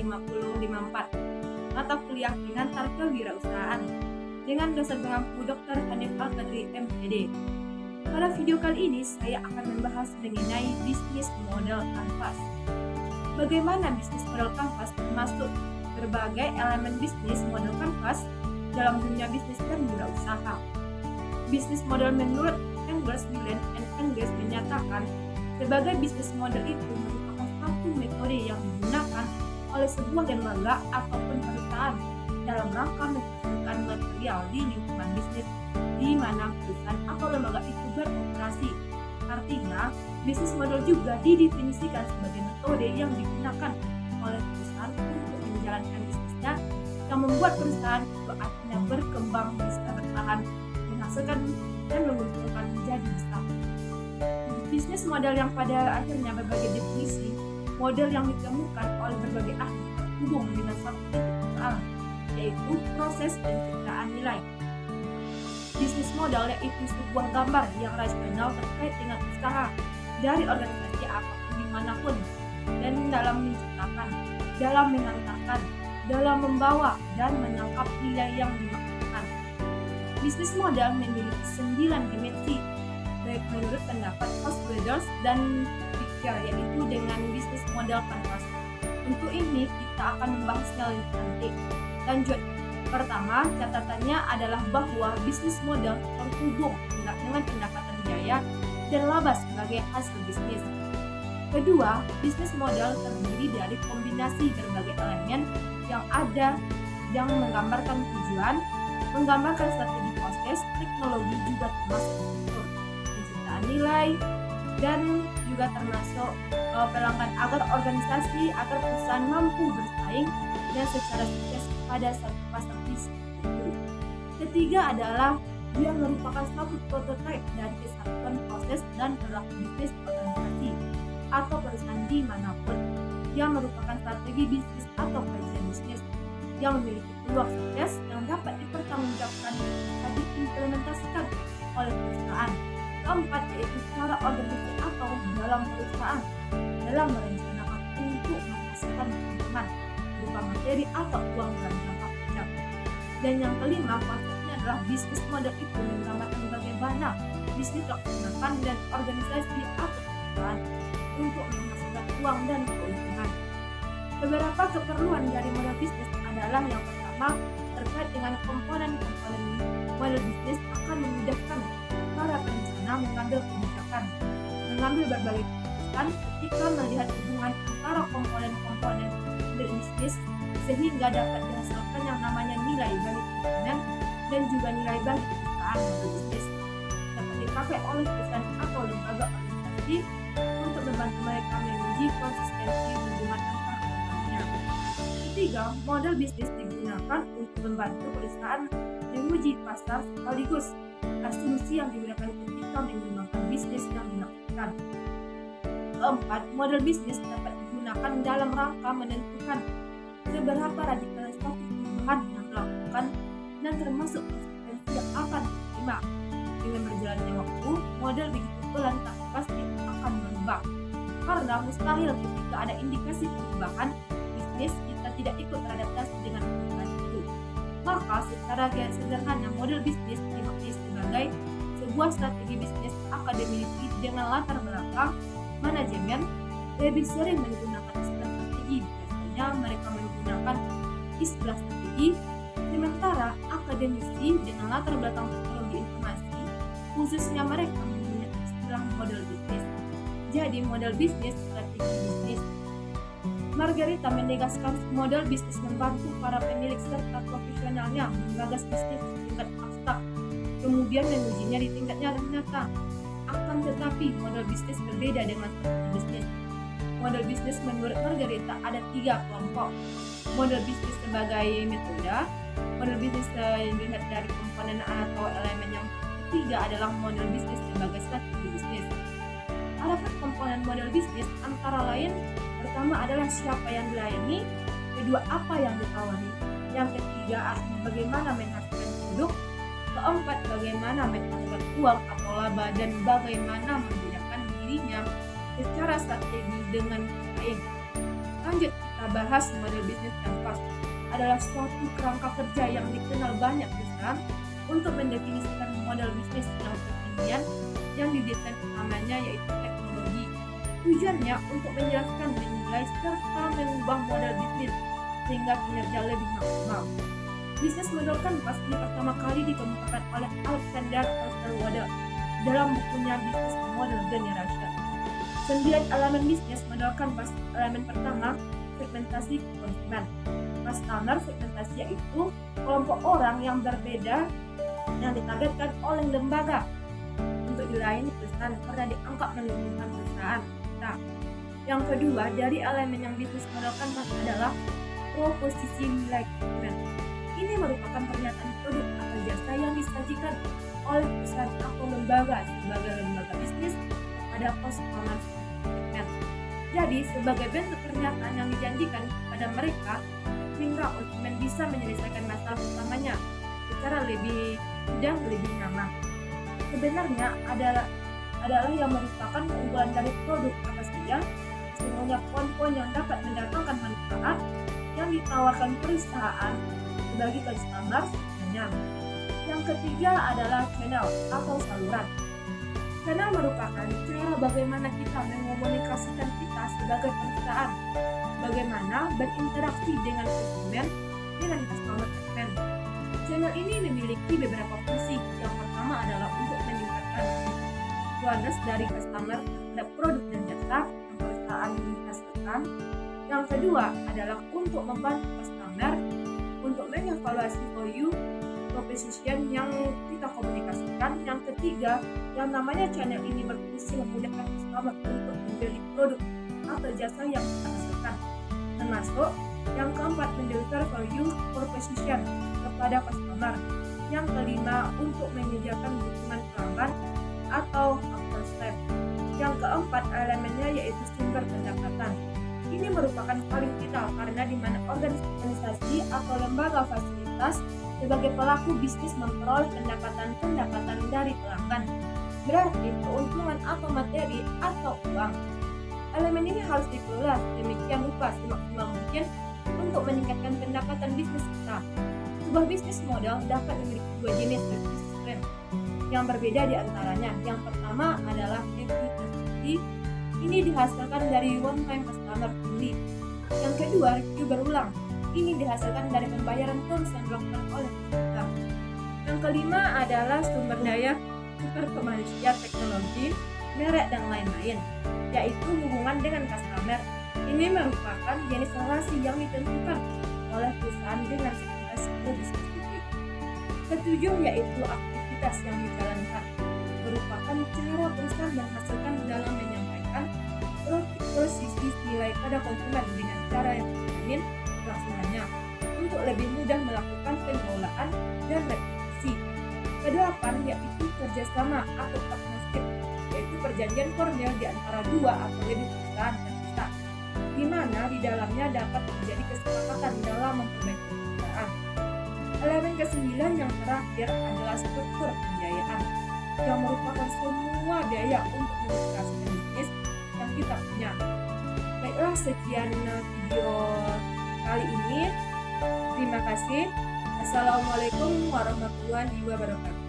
5054, mata kuliah pengantar kewirausahaan dengan dosen pengampu Dr. Hanif Al-Qadri, MPD. Pada video kali ini saya akan membahas mengenai bisnis model kanvas. Bagaimana bisnis model kanvas termasuk berbagai elemen bisnis model kanvas dalam dunia bisnis dan wirausaha. Bisnis model menurut Engels, Willen and Engels menyatakan sebagai bisnis model itu merupakan satu metode yang digunakan oleh sebuah lembaga ataupun perusahaan dalam rangka menghasilkan material di lingkungan bisnis di mana perusahaan atau lembaga itu beroperasi. Artinya, bisnis model juga didefinisikan sebagai metode yang digunakan oleh perusahaan untuk menjalankan bisnisnya yang membuat perusahaan itu akhirnya berkembang, bisa bertahan, menghasilkan dan menguntungkan menjadi besar. Bisnis model yang pada akhirnya berbagai definisi model yang ditemukan oleh berbagai ahli terhubung dengan satu titik persoalan, yaitu proses penciptaan nilai. Bisnis model yaitu sebuah gambar yang rasional terkait dengan usaha dari organisasi apapun dimanapun dan dalam menciptakan, dalam mengantarkan, dalam membawa dan menangkap nilai yang dimaksudkan. Bisnis model memiliki 9 dimensi, baik menurut pendapat House-Brothers dan Victor, yaitu dengan bisnis model kanvas. Untuk ini kita akan membahasnya lebih nanti. Lanjut. Pertama, catatannya adalah bahwa bisnis model terhubung dengan pendapatan biaya dan laba sebagai hasil bisnis. Kedua, bisnis model terdiri dari kombinasi berbagai elemen yang ada yang menggambarkan tujuan, menggambarkan strategi proses, teknologi juga termasuk unsur penciptaan nilai, dan juga termasuk pelanggan agar organisasi, agar perusahaan mampu bersaing dan secara sukses pada satu pasar bisnis itu. Ketiga adalah dia merupakan satu prototipe dari kesatuan proses dan perilaku bisnis organisasi atau perusahaan dimanapun yang merupakan strategi bisnis atau kajian bisnis yang memiliki peluang sukses yang dapat dipertanggungjawabkan dan diimplementasikan oleh perusahaan. Keempat yaitu cara organisasi atau dalam perusahaan dalam merencanakan untuk menghasilkan keuntungan berupa materi atau uang dalam jangka panjang. Dan yang kelima, konsepnya adalah bisnis model itu menggambarkan bagaimana bisnis dilaksanakan dan organisasi atau perusahaan untuk menghasilkan uang dan keuntungan. Beberapa keperluan dari model bisnis adalah yang pertama terkait dengan komponen-komponen model bisnis akan memudahkan para perencana mengambil kebijakan, mengambil berbagai keputusan ketika melihat hubungan antara komponen-komponen bisnis sehingga dapat dihasilkan yang namanya nilai bagi komponen dan juga nilai bagi perusahaan model bisnis dapat dipakai oleh perusahaan atau lembaga organisasi untuk membantu mereka menguji konsistensi hubungan antar komponennya. Ketiga, model bisnis digunakan untuk membantu perusahaan menguji pasar sekaligus asumsi yang digunakan ketika mengembangkan bisnis yang dilakukan. Keempat, model bisnis dapat digunakan dalam rangka menentukan seberapa radikal suatu perubahan yang dilakukan dan termasuk konsekuensi yang akan diterima. Dengan berjalannya waktu, model begitu pelan tak pasti akan berubah. Karena mustahil ketika ada indikasi perubahan bisnis kita tidak ikut beradaptasi dengan perubahan itu. Maka secara sederhana model bisnis dimaknai sebagai sebuah strategi bisnis akademisi dengan latar belakang manajemen lebih sering menggunakan istilah strategi. Biasanya mereka menggunakan istilah strategi, sementara akademisi dengan latar belakang teknologi informasi khususnya mereka menggunakan istilah model bisnis. Jadi model bisnis, strategi bisnis. Margarita menegaskan model bisnis membantu para pemilik serta profesionalnya menggagas bisnis di tingkat abstrak, kemudian mengujinya di tingkat nyata. Akan tetapi model bisnis berbeda dengan strategi bisnis. Model bisnis menurut Margarita ada 3 kelompok. Model bisnis sebagai metode, model bisnis yang dilihat dari komponen atau elemen, yang ketiga adalah model bisnis sebagai strategi bisnis. Adapun komponen model bisnis antara lain, pertama adalah siapa yang dilayani, kedua apa yang ditawari, yang ketiga bagaimana menghasilkan produk, keempat bagaimana menghasilkan uang atau laba, dan bagaimana menggunakan dirinya secara strategi dengan baik. Lanjut kita bahas model bisnis canvas. Adalah suatu kerangka kerja yang dikenal banyak perusahaan untuk mendefinisikan model bisnis yang kekinian yang didesain utamanya yaitu teknologi. Tujuannya untuk menjelaskan, menilai, serta mengubah model bisnis sehingga kinerja lebih maksimal. Bisnis model canvas ini pertama kali dikemukakan oleh Alexander Osterwalder dalam bukunya Business Model Generation. 9 elemen bisnis model canvas. Elemen pertama, segmentasi konsumen. Customer segmentasi yaitu kelompok orang yang berbeda yang ditargetkan oleh lembaga untuk dilayani perusahaan karena dianggap menguntungkan perusahaan. Nah, yang kedua dari elemen yang bisnis model canvas adalah proposisi nilai konsumen. Ini merupakan pernyataan produk atau jasa yang disajikan oleh perusahaan atau lembaga sebagai lembaga bisnis pada customer segment. Jadi, sebagai bentuk pernyataan yang dijanjikan kepada mereka sehingga konsumen bisa menyelesaikan masalah utamanya secara lebih mudah, lebih nyaman. Sebenarnya adalah yang merupakan keunggulan dari produk apa saja, sesungguhnya poin-poin yang dapat mendatangkan manfaat yang ditawarkan perusahaan bagi customer segmentnya. Yang ketiga adalah channel atau saluran. Channel merupakan cara bagaimana kita mengkomunikasikan kita sebagai perusahaan, bagaimana berinteraksi dengan konsumen, dengan customer segment. Channel ini memiliki beberapa fungsi. Yang pertama adalah untuk meningkatkan awareness dari customer terhadap produk dan jasa yang perusahaan hasilkan. Yang kedua adalah untuk membantu customer untuk mengevaluasi value proposition yang kita komunikasikan. Yang ketiga, yang namanya channel ini berfungsi memudahkan customer untuk membeli produk atau jasa yang kita hasilkan. Termasuk yang keempat, mendeliver value proposition kepada customer. Yang kelima, untuk menyediakan dukungan pelanggan atau after sales. Yang keempat elemennya yaitu sumber pendapatan. Ini merupakan paling vital karena di mana organisasi atau lembaga fasilitas sebagai pelaku bisnis memperoleh pendapatan dari pelanggan, berarti keuntungan atau materi atau uang. Elemen ini harus dikelola demikian rupa semaksimal mungkin untuk meningkatkan pendapatan bisnis kita. Sebuah bisnis model dapat memiliki dua jenis bisnis stream yang berbeda di antaranya. Yang pertama adalah efisiensi. Ini dihasilkan dari one time customer only. Yang kedua, review berulang. Ini dihasilkan dari pembayaran terus yang dilakukan oleh peserta. Yang kelima adalah sumber daya super kemanusiaan, teknologi, merek dan lain-lain, yaitu hubungan dengan customer. Ini merupakan jenis relasi yang ditentukan oleh perusahaan dengan segmentasi lebih spesifik. Ketujuh yaitu aktivitas yang dijalankan, merupakan cara perusahaan menghasilkan dalam menyampaikan posisi nilai pada konsumen dengan cara yang terjamin pelaksananya untuk lebih mudah melakukan pengelolaan dan reputasi. Kedelapan yaitu kerjasama atau partnership, yaitu perjanjian formil di antara dua atau lebih perusahaan dan kita, di mana di dalamnya dapat terjadi kesepakatan dalam memperbaiki perusahaan. Elemen kesembilan yang terakhir adalah struktur pembiayaan, yang merupakan semua biaya untuk mengoperasikan bisnis yang kita punya. Baiklah, sekian video kali ini. Terima kasih. Assalamualaikum warahmatullahi wabarakatuh.